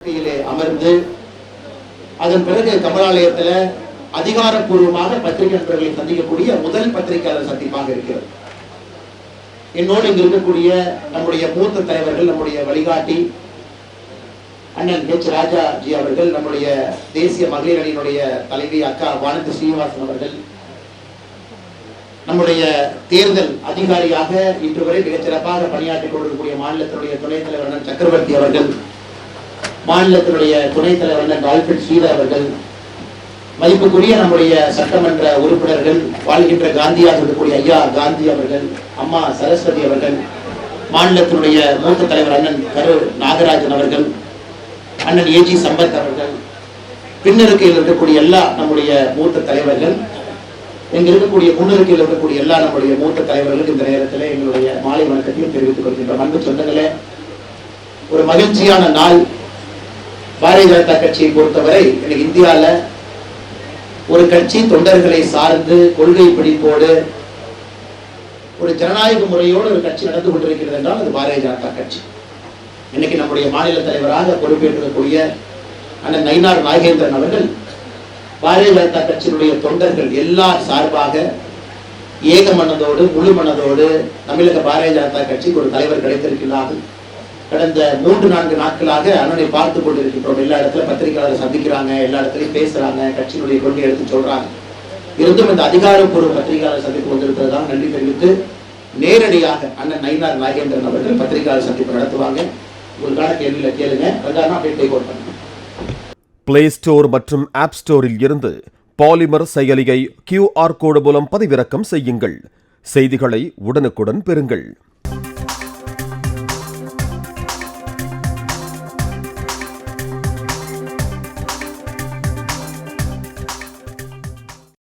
அமர்ந்து அதன் பிறகு கமலாலயத்தில் அதிகாரப்பூர்வமாக பத்திரிகை நண்பர்களை சந்திக்கக்கூடிய முதல் பத்திரிகையாளர் சந்திப்பாக இருக்கிறது. என்னோடு இங்கு இருக்கக்கூடிய நம்முடைய மூத்த தலைவர்கள், நம்முடைய வழிகாட்டி அண்ணன் ஹெச் ராஜாஜி அவர்கள், நம்முடைய தேசிய மகளிர் அணியினுடைய தலைவி அக்கா வானதி ஸ்ரீனிவாசன் அவர்கள், நம்முடைய தேர்தல் அதிகாரியாக இன்று வரை மிகச்சிறப்பாக பணியாற்றிக் கொண்டிருக்கக்கூடிய மாநிலத்தினுடைய துணைத் தலைவர் அண்ணன் சக்கரவர்த்தி அவர்கள், மாநிலத்தினுடைய துணைத் தலைவர் அண்ணன் டால்பின் ஸ்ரீதர் அவர்கள், மதிப்புக்குரிய நம்முடைய சட்டமன்ற உறுப்பினர்கள், வாழ்கின்ற காந்தியாக இருக்கக்கூடிய ஐயா காந்தி அவர்கள், அம்மா சரஸ்வதி அவர்கள், மாநிலத்தினுடைய மூத்த தலைவர் அண்ணன் கரு நாகராஜன் அவர்கள், அண்ணன் ஏஜி சம்பத் அவர்கள், பின்னிருக்கையில் இருக்கக்கூடிய எல்லா நம்முடைய மூத்த தலைவர்கள், இங்க இருக்கக்கூடிய முன்னிருக்கையில் இருக்கக்கூடிய எல்லா நம்முடைய மூத்த தலைவர்களுக்கு இந்த நேரத்தில் எங்களுடைய மாலை வணக்கத்தையும் தெரிவித்துக் கொள்கின்றோம். அன்பு சொந்தங்களே, ஒரு மகிழ்ச்சியான நாள். பாரதிய ஜனதா கட்சியை பொறுத்தவரை எனக்கு இந்தியாவில் ஒரு கட்சி தொண்டர்களை சார்ந்து கொள்கை பிடிப்போடு ஒரு ஜனநாயக முறையோடு ஒரு கட்சி நடந்து கொண்டிருக்கிறது என்றால் அது பாரதிய ஜனதா கட்சி. இன்னைக்கு நம்முடைய மாநில தலைவராக பொறுப்பேற்றிருக்கக்கூடிய அண்ணன் நயினார் நாகேந்திரன் அவர்கள் பாரதிய ஜனதா கட்சியினுடைய தொண்டர்கள் எல்லார் சார்பாக ஏக மனதோடு முழு மனதோடு தமிழக பாரதிய ஜனதா கட்சிக்கு ஒரு தலைவர் கிடைத்திருக்கிறார்கள். கடந்த 3-4 நாட்களாக அண்ணனை பார்த்துக் கொண்டிருக்கின்றோம். எல்லா இடத்துல பத்திரிகையாளர் சந்திக்கிறாங்க, எல்லா இடத்துலையும் பேசுறாங்க, கட்சியினுடைய கொள்கை எடுத்து சொல்றாங்க. இருந்தும் இந்த அதிகாரப்பூர்வ பத்திரிகையாளர் சந்திப்பு வந்திருக்கிறதா நன்றி தெரிவித்து நேரடியாக அண்ணன் நயினார் நாகேந்திரன் அவர்கள் பத்திரிகையாளர் சந்திப்பு நடத்துவாங்க. உங்களுக்கான கேள்வியில கேளுங்க. பிளே ஸ்டோர் மற்றும் ஆப் ஸ்டோரில் இருந்து பாலிமர் செயலியை QR கோடு மூலம் பதிவிறக்கம் செய்யுங்கள். செய்திகளை உடனுக்குடன் பெறுங்கள்.